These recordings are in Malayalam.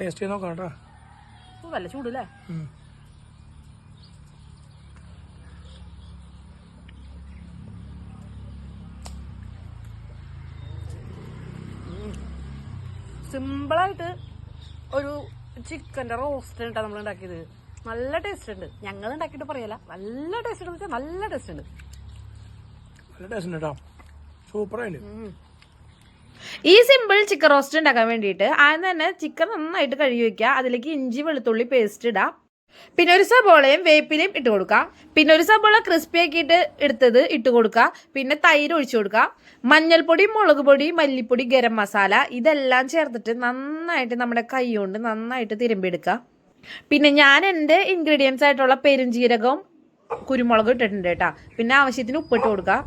ടേസ്റ്റ് ചെയ്ത് നോക്കാം കേട്ടോ. വല്ല ചൂടല്ലേ? സിമ്പിളായിട്ട് ഒരു ചിക്കൻ്റെ റോസ്റ്റ് ഉണ്ടാ നമ്മൾ ഉണ്ടാക്കിയത്. നല്ല ടേസ്റ്റ് ഉണ്ട്. ഞങ്ങൾ ഉണ്ടാക്കിയിട്ട് പറയല, നല്ല ടേസ്റ്റ് ഉണ്ട്. നല്ല ടേസ്റ്റ് ഉണ്ട്. നല്ല ടേസ്റ്റ് ഉണ്ട് കേട്ടോ. സൂപ്പറായിട്ട്. ഈ സിമ്പിൾ ചിക്കൻ റോസ്റ്റ് ഉണ്ടാക്കാൻ വേണ്ടിയിട്ട് ആദ്യം തന്നെ ചിക്കൻ നന്നായിട്ട് കഴുകി വെക്കുക. അതിലേക്ക് ഇഞ്ചി വെളുത്തുള്ളി പേസ്റ്റ് ഇടാം. പിന്നെ ഒരു സബോളയും വേപ്പിലയും ഇട്ട് കൊടുക്കുക. പിന്നെ ഒരു സബോള ക്രിസ്പി ആക്കിയിട്ട് എടുത്തത് ഇട്ട് കൊടുക്കുക. പിന്നെ തൈര് ഒഴിച്ചു കൊടുക്കുക. മഞ്ഞൾപ്പൊടി, മുളക് പൊടി, മല്ലിപ്പൊടി, ഗരം മസാല ഇതെല്ലാം ചേർത്തിട്ട് നന്നായിട്ട് നമ്മുടെ കൈ കൊണ്ട് നന്നായിട്ട് തിരുമ്പിയെടുക്കുക. പിന്നെ ഞാൻ എൻ്റെ ഇൻഗ്രീഡിയൻസ് ആയിട്ടുള്ള പെരുംജീരകവും കുരുമുളകും ഇട്ടിട്ടുണ്ട് കേട്ടോ. പിന്നെ ആവശ്യത്തിന് ഉപ്പിട്ട് കൊടുക്കുക.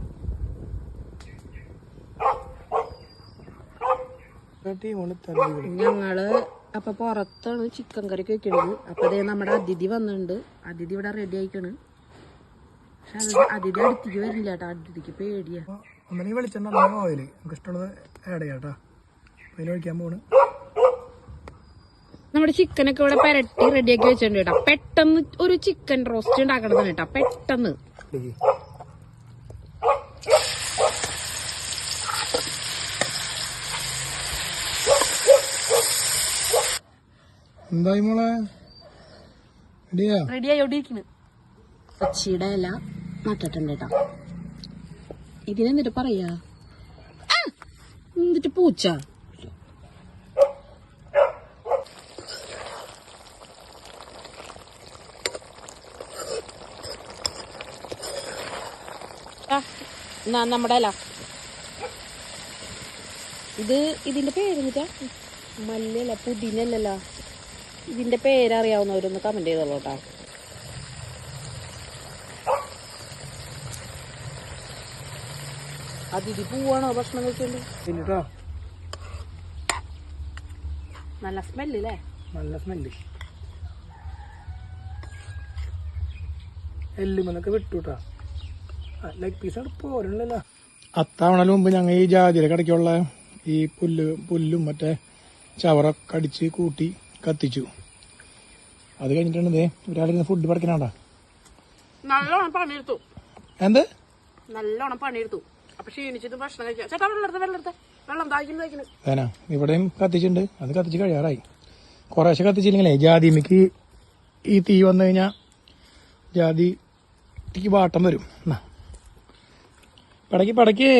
ഞങ്ങള് അപ്പൊ പുറത്താണ് ചിക്കൻ കറി വെക്കണത്. അപ്പൊ അതേ നമ്മുടെ അതിഥി വന്നിട്ടുണ്ട്. അതിഥി ഇവിടെ റെഡി ആയിക്കാണ്. പക്ഷെ അതിഥി അടുത്തേക്ക് വരുന്നില്ല കേട്ടോ. അതിഥിക്ക് പേടിയാ. ഒന്നല്ലെങ്കിൽ വെളിച്ചെണ്ണ ഓയില് നമുക്ക് ഇഷ്ടമുള്ളത് ആഡ് ചെയ്യാം കേട്ടോ. അതിൽ ഒഴിക്കാൻ പോണ്. നമ്മുടെ ചിക്കനൊക്കെ ഇവിടെ പെരട്ടി റെഡിയാക്കി വെച്ചിട്ടുണ്ട് കേട്ടോ. പെട്ടെന്ന് ഒരു ചിക്കൻ റോസ്റ്റ് ഉണ്ടാക്കണതാണ് കേട്ടോ. പെട്ടെന്ന് എന്തായി മോളെ? റെഡിയായി ഓടിയിരിക്കുന്നു. പച്ചിയുടെ ഇല നട്ടിട്ടുണ്ട് കേട്ടോ. ഇതിനെന്നിട്ട് പറയാ എന്നിട്ട് പൂച്ച. നമ്മുടെ ഇല ഇതിന്റെ പേരെന്നിട്ടാ? മല്ലല്ല, പുതിനല്ലല്ലോ. ഇതിന്റെ പേരറിയാവുന്നവരൊന്ന് കമന്റ് ചെയ്തോളൂ കേട്ടോ. അതിഥി പോവാണോ ഭക്ഷണം കഴിച്ചോണ്ട്? നല്ല സ്മെല്ല് അല്ലേ? നല്ല സ്മെല്ല്. എല്ലുമൊക്കെ വിട്ടുട്ടാ. ലെഗ് പീസ് പോരല്ലോ. അത്താവണല് മുമ്പ് ഞങ്ങൾ ഈ ജാതിര കടയ്ക്കുള്ള ഈ പുല്ലും മറ്റേ ചവറൊക്കെ അടിച്ച് കൂട്ടി കത്തിച്ചു. അത് കഴിഞ്ഞിട്ടുണ്ട് ഒരാളിരുന്ന് ഫുഡ് പഠിക്കണാണ്ടാ. നല്ലോണം പണിയെടുത്തു. എന്ത് നല്ലോണം പണിയെടുത്തു. അപ്പൊ ക്ഷീണിച്ചിട്ട് ഭക്ഷണം കഴിക്കാം. ചേട്ടാ വെള്ളം താഴ്ക്കുന്നു. അതേനാ ഇവിടെയും കത്തിച്ചിട്ടുണ്ട്. അത് കത്തിച്ച് കഴിയാറായി. കുറേശ്ശെ കത്തിച്ചില്ലെങ്കിലേ ജാതിമയ്ക്ക് ഈ തീ വന്നു കഴിഞ്ഞാൽ ജാതി തീ വാട്ടം വരും. പടക്കി